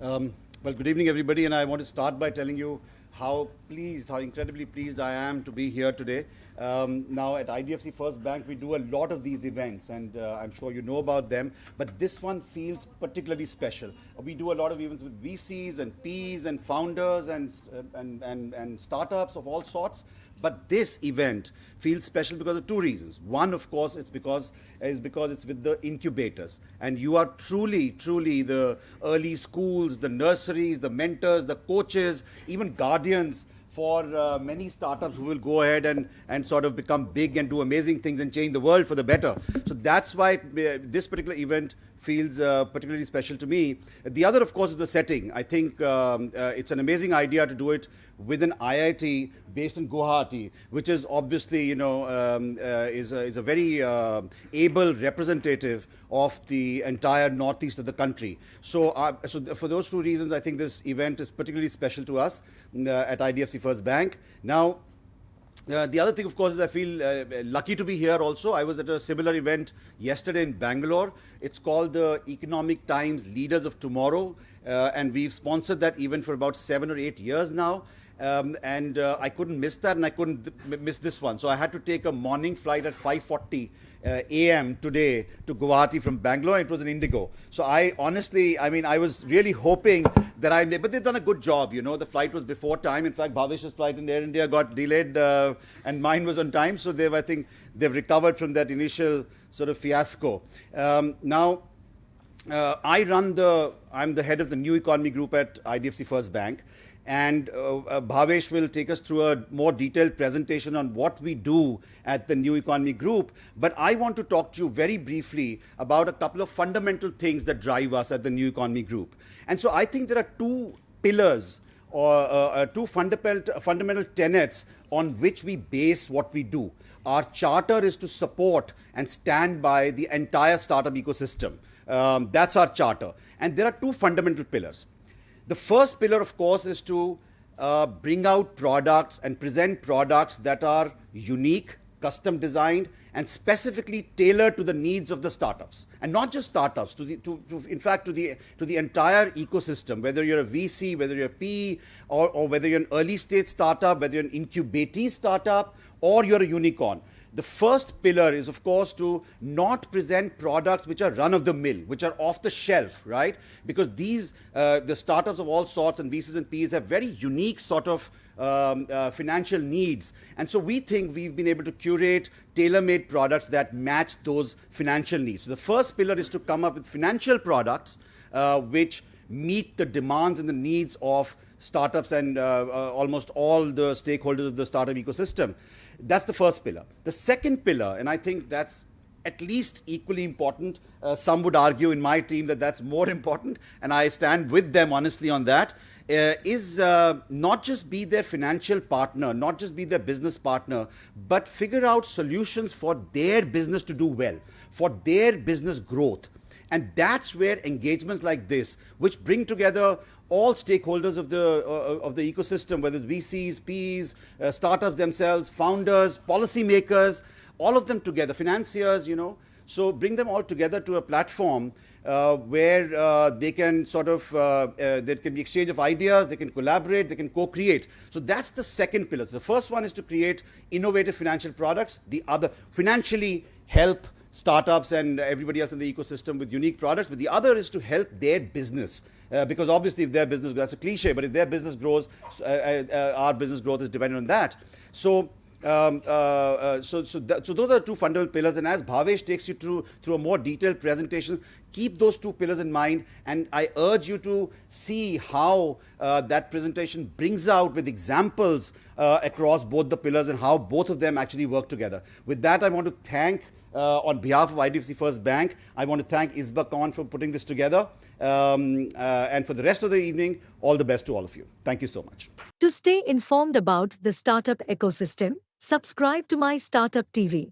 Well, good evening, everybody, and I want to start by telling you how incredibly pleased I am to be here today. Now, at IDFC First Bank, we do a lot of these events, and I'm sure you know about them, but this one feels particularly special. We do a lot of events with VCs and Ps and founders and startups of all sorts. But this event feels special because of two reasons. One, of course, it's because it's with the incubators. And you are truly the early schools, the nurseries, the mentors, the coaches, even guardians for many startups who will go ahead and sort of become big and do amazing things and change the world for the better. So that's why this particular event feels particularly special to me. The other, of course, is the setting. I think it's an amazing idea to do it with an IIT based in Guwahati, which is obviously, is a very able representative of the entire northeast of the country. So for those two reasons, I think this event is particularly special to us at IDFC First Bank. Now, the other thing, of course, is I feel lucky to be here also. I was at a similar event yesterday in Bangalore. It's called the Economic Times Leaders of Tomorrow, and we've sponsored that event for about 7 or 8 years now. I couldn't miss that, and I couldn't miss this one. So I had to take a morning flight at 5:40 a.m. today to Guwahati from Bangalore. It was an Indigo. So I honestly, I was really hoping that but they've done a good job. You know, the flight was before time. In fact, Bhavesh's flight in Air India got delayed, and mine was on time. So I think they've recovered from that initial sort of fiasco. I'm the head of the New Economy Group at IDFC First Bank. And Bhavesh will take us through a more detailed presentation on what we do at the New Economy Group. But I want to talk to you very briefly about a couple of fundamental things that drive us at the New Economy Group. And so I think there are two pillars or two fundamental tenets on which we base what we do. Our charter is to support and stand by the entire startup ecosystem. That's our charter. And there are two fundamental pillars. The first pillar, of course, is to bring out products and present products that are unique, custom designed, and specifically tailored to the needs of the startups. And not just startups, in fact, to the entire ecosystem, whether you're a VC, whether you're a PE, or whether you're an early stage startup, whether you're an incubatee startup, or you're a unicorn. The first pillar is, of course, to not present products which are run-of-the-mill, which are off the shelf, right? Because the startups of all sorts and VCs and Ps have very unique sort of financial needs. And so we think we've been able to curate tailor-made products that match those financial needs. So the first pillar is to come up with financial products which meet the demands and the needs of startups and almost all the stakeholders of the startup ecosystem. That's the first pillar. The second pillar, and I think that's at least equally important, some would argue in my team that that's more important, and I stand with them honestly on that, is not just be their financial partner, not just be their business partner, but figure out solutions for their business to do well, for their business growth. And that's where engagements like this, which bring together all stakeholders of the ecosystem, whether it's VCs, Ps, startups themselves, founders, policymakers, all of them together, financiers, so bring them all together to a platform where they can there can be exchange of ideas, they can collaborate, they can co-create. So that's the second pillar. So the first one is to create innovative financial products. The other, financially help startups and everybody else in the ecosystem with unique products. But the other is to help their business. Because obviously if their business, that's a cliche, but if their business grows, our business growth is dependent on that. So those are two fundamental pillars, and as Bhavesh takes you through a more detailed presentation, keep those two pillars in mind, and I urge you to see how that presentation brings out with examples across both the pillars and how both of them actually work together. With that, I want to thank on behalf of IDFC First Bank, I want to thank ISBACON for putting this together. And for the rest of the evening, all the best to all of you. Thank you so much. To stay informed about the startup ecosystem, subscribe to My Startup TV.